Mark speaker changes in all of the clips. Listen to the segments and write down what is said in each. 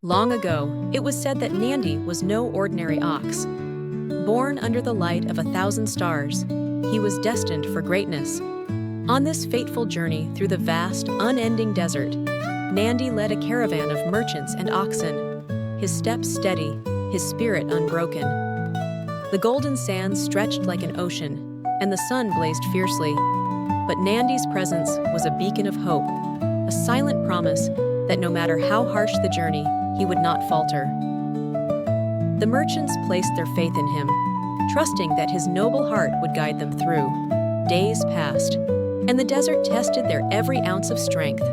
Speaker 1: Long ago, it was said that Nandi was no ordinary ox. Born under the light of 1,000 stars, he was destined for greatness. On this fateful journey through the vast, unending desert, Nandi led a caravan of merchants and oxen, his steps steady, his spirit unbroken. The golden sands stretched like an ocean, and the sun blazed fiercely. But Nandi's presence was a beacon of hope, a silent promise that no matter how harsh the journey, he would not falter. The merchants placed their faith in him, trusting that his noble heart would guide them through. Days passed, and the desert tested their every ounce of strength.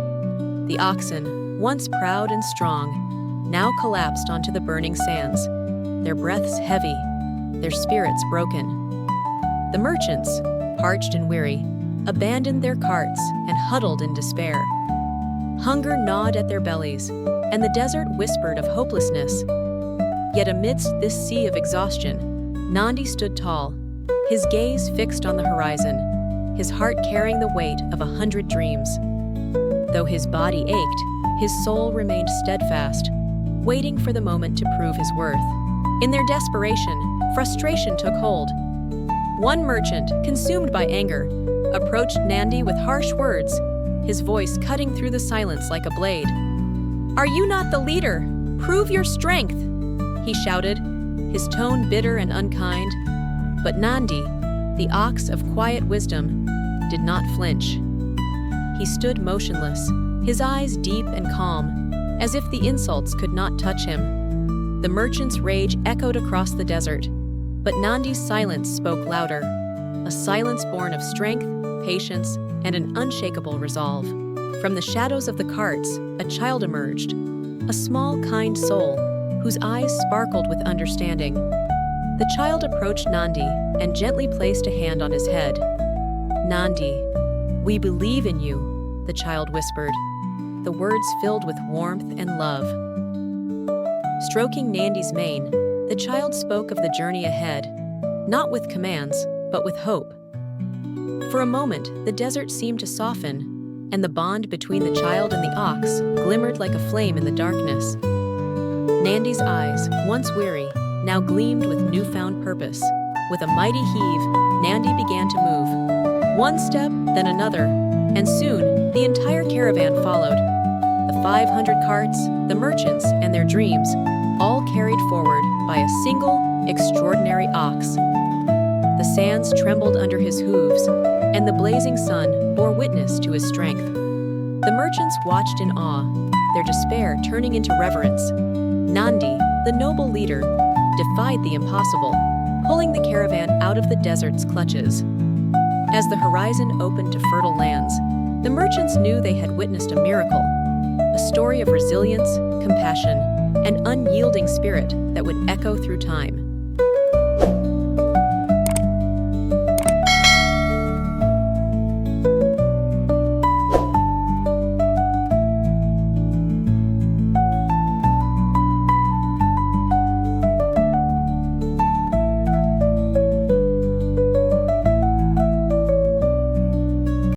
Speaker 1: The oxen, once proud and strong, now collapsed onto the burning sands, their breaths heavy, their spirits broken. The merchants, parched and weary, abandoned their carts and huddled in despair. Hunger gnawed at their bellies, and the desert whispered of hopelessness. Yet amidst this sea of exhaustion, Nandi stood tall, his gaze fixed on the horizon, his heart carrying the weight of 100 dreams. Though his body ached, his soul remained steadfast, waiting for the moment to prove his worth. In their desperation, frustration took hold. One merchant, consumed by anger, approached Nandi with harsh words, his voice cutting through the silence like a blade. "Are you not the leader? Prove your strength!" he shouted, his tone bitter and unkind. But Nandi, the ox of quiet wisdom, did not flinch. He stood motionless, his eyes deep and calm, as if the insults could not touch him. The merchant's rage echoed across the desert, but Nandi's silence spoke louder, a silence born of strength, patience, and an unshakable resolve. From the shadows of the carts, a child emerged, a small, kind soul, whose eyes sparkled with understanding. The child approached Nandi and gently placed a hand on his head. "Nandi, we believe in you," the child whispered, the words filled with warmth and love. Stroking Nandi's mane, the child spoke of the journey ahead, not with commands, but with hope. For a moment, the desert seemed to soften, and the bond between the child and the ox glimmered like a flame in the darkness. Nandi's eyes, once weary, now gleamed with newfound purpose. With a mighty heave, Nandi began to move. One step, then another, and soon the entire caravan followed. The 500 carts, the merchants, and their dreams, all carried forward by a single, extraordinary ox. The sands trembled under his hooves, and the blazing sun bore witness to his strength. The merchants watched in awe, their despair turning into reverence. Nandi, the noble leader, defied the impossible, pulling the caravan out of the desert's clutches. As the horizon opened to fertile lands, the merchants knew they had witnessed a miracle, a story of resilience, compassion, and unyielding spirit that would echo through time.